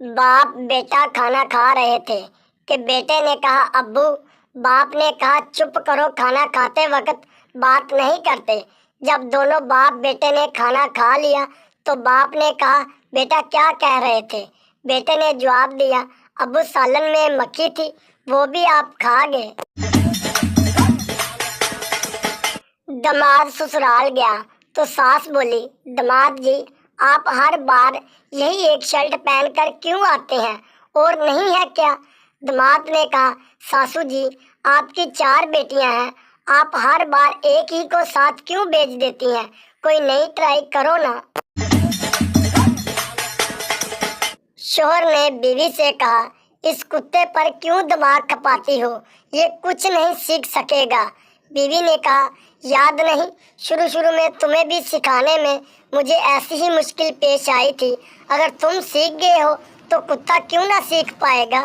बाप बेटा खाना खा रहे थे कि बेटे ने कहा अब्बू। बाप ने कहा चुप करो, खाना खाते वक्त बात नहीं करते। जब दोनों बाप बेटे ने खाना खा लिया तो बाप ने कहा बेटा क्या कह रहे थे। बेटे ने जवाब दिया अब्बू सालन में मक्खी थी, वो भी आप खा गए। दामाद ससुराल गया तो सास बोली दामाद जी आप हर बार यही एक शर्ट पहनकर क्यों आते हैं, और नहीं है क्या। दामाद ने कहा सासू जी आपकी 4 बेटियां हैं, आप हर बार एक ही को साथ क्यों भेज देती हैं, कोई नई ट्राई करो ना। शोहर ने बीवी से कहा इस कुत्ते पर क्यों दिमाग खपाती हो, ये कुछ नहीं सीख सकेगा। बीवी ने कहा याद नहीं, शुरू शुरू में तुम्हें भी सिखाने में मुझे ऐसी ही मुश्किल पेश आई थी। अगर तुम सीख गए हो तो कुत्ता क्यों ना सीख पाएगा।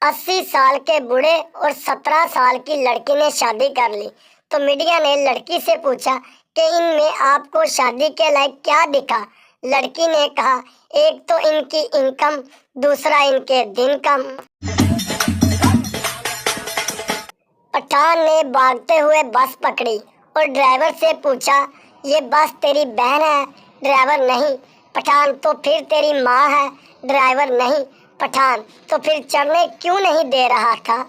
80 साल के बूढ़े और 17 साल की लड़की ने शादी कर ली तो मीडिया ने लड़की से पूछा कि इनमें आपको शादी के लायक क्या दिखा। लड़की ने कहा एक तो इनकी इनकम, दूसरा इनके दिन कम। पठान ने भागते हुए बस पकड़ी और ड्राइवर से पूछा ये बस तेरी बहन है। ड्राइवर नहीं। पठान तो फिर तेरी माँ है। ड्राइवर नहीं। पठान तो फिर चढ़ने क्यों नहीं दे रहा था।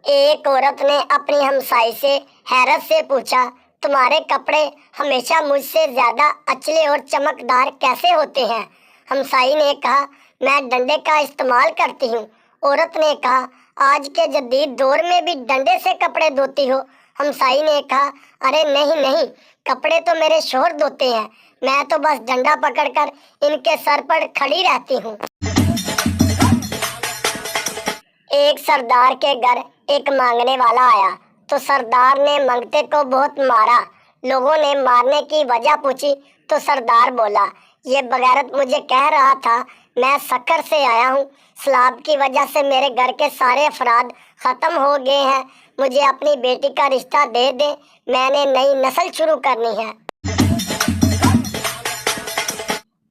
एक औरत ने अपनी हमसाई से हैरत से पूछा तुम्हारे कपड़े हमेशा मुझसे ज्यादा अचले और चमकदार कैसे होते हैं। हमसाई ने कहा मैं डंडे का इस्तेमाल करती हूँ। औरत ने कहा आज के जदीद दौर में भी डंडे से कपड़े धोती हो। हमसाई ने कहा अरे नहीं नहीं, कपड़े तो मेरे शोहर धोते हैं, मैं तो बस डंडा पकड़कर इनके सर पर खड़ी रहती हूँ। एक सरदार के घर एक मांगने वाला आया तो सरदार ने मंगते को बहुत मारा। लोगों ने मारने की वजह पूछी तो सरदार बोला ये बगैरत मुझे कह रहा था मैं सक्कर से आया हूँ, सलाब की वजह से मेरे घर के सारे अफराद खत्म हो गए हैं, मुझे अपनी बेटी का रिश्ता दे दे, मैंने नई नस्ल शुरू करनी है।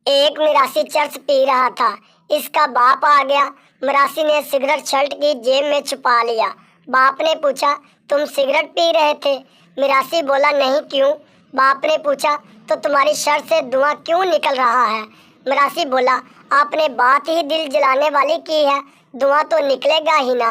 एक मिरासी चर्च पी रहा था, इसका बाप आ गया। मिरासी ने सिगरेट शर्ट की जेब में छुपा लिया। बाप ने पूछा तुम सिगरेट पी रहे थे। मिरासी बोला नहीं, क्यों। बाप ने पूछा तो तुम्हारी शर्ट से धुआं क्यों निकल रहा है। मिरासी बोला आपने बात ही दिल जलाने वाली की है, धुआं तो निकलेगा ही ना।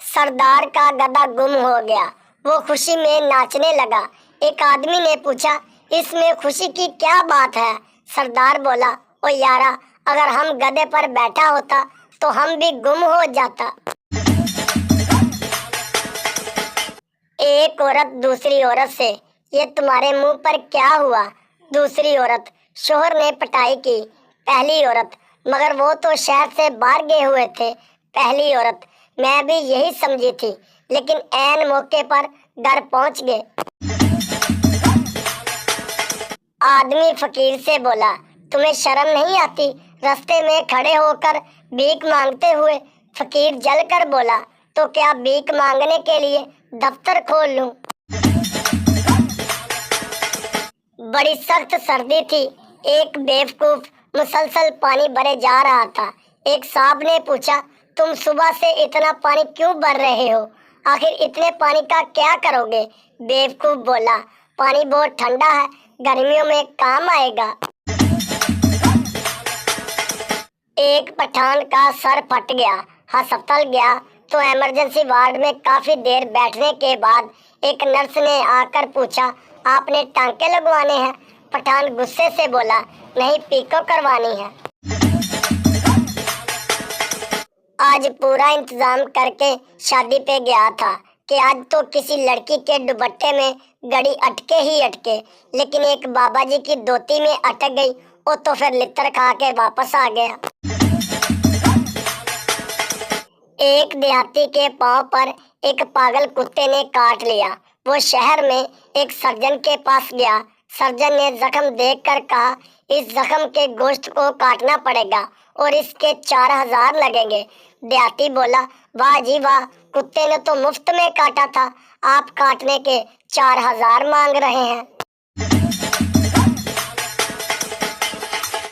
सरदार का गधा गुम हो गया, वो खुशी में नाचने लगा। एक आदमी ने पूछा इसमें खुशी की क्या बात है। सरदार बोला ओ यारा, अगर हम गधे पर बैठा होता तो हम भी गुम हो जाता। एक औरत दूसरी औरत से ये तुम्हारे मुंह पर क्या हुआ। दूसरी औरत शोहर ने पटाई की। पहली औरत मगर वो तो शहर से बाहर गए हुए थे। पहली औरत मैं भी यही समझी थी, लेकिन ऐन मौके पर घर पहुंच गए। आदमी फकीर से बोला तुम्हें शर्म नहीं आती रास्ते में खड़े होकर भीख मांगते हुए। फकीर जलकर बोला तो क्या भीख मांगने के लिए दफ्तर खोल लूं। बड़ी सख्त सर्दी थी। एक बेवकूफ मुसलसल पानी भरे जा रहा था। एक साहब ने पूछा तुम सुबह से इतना पानी क्यों भर रहे हो, आखिर इतने पानी का क्या करोगे। बेवकूफ बोला पानी बहुत ठंडा है, गर्मियों में काम आएगा। एक पठान का सर फट गया, अस्पताल गया तो इमरजेंसी वार्ड में काफी देर बैठने के बाद एक नर्स ने आकर पूछा आपने टांके लगवाने हैं। पठान गुस्से से बोला नहीं, पीको करवानी है। आज पूरा इंतजाम करके शादी पे गया था कि आज तो किसी लड़की के दुपट्टे में गड़ी अटके ही अटके, लेकिन एक बाबा जी की धोती में अटक गई, वो तो फिर लित्तर खा के वापस आ गया। एक देहाती के पांव पर एक पागल कुत्ते ने काट लिया। वो शहर में एक सर्जन के पास गया। सर्जन ने जख्म देखकर कहा इस जख्म के गोश्त को काटना पड़ेगा और इसके 4000 लगेंगे। देहाती बोला वाह जी वाह, कुत्ते ने तो मुफ्त में काटा था, आप काटने के 4,000 मांग रहे हैं।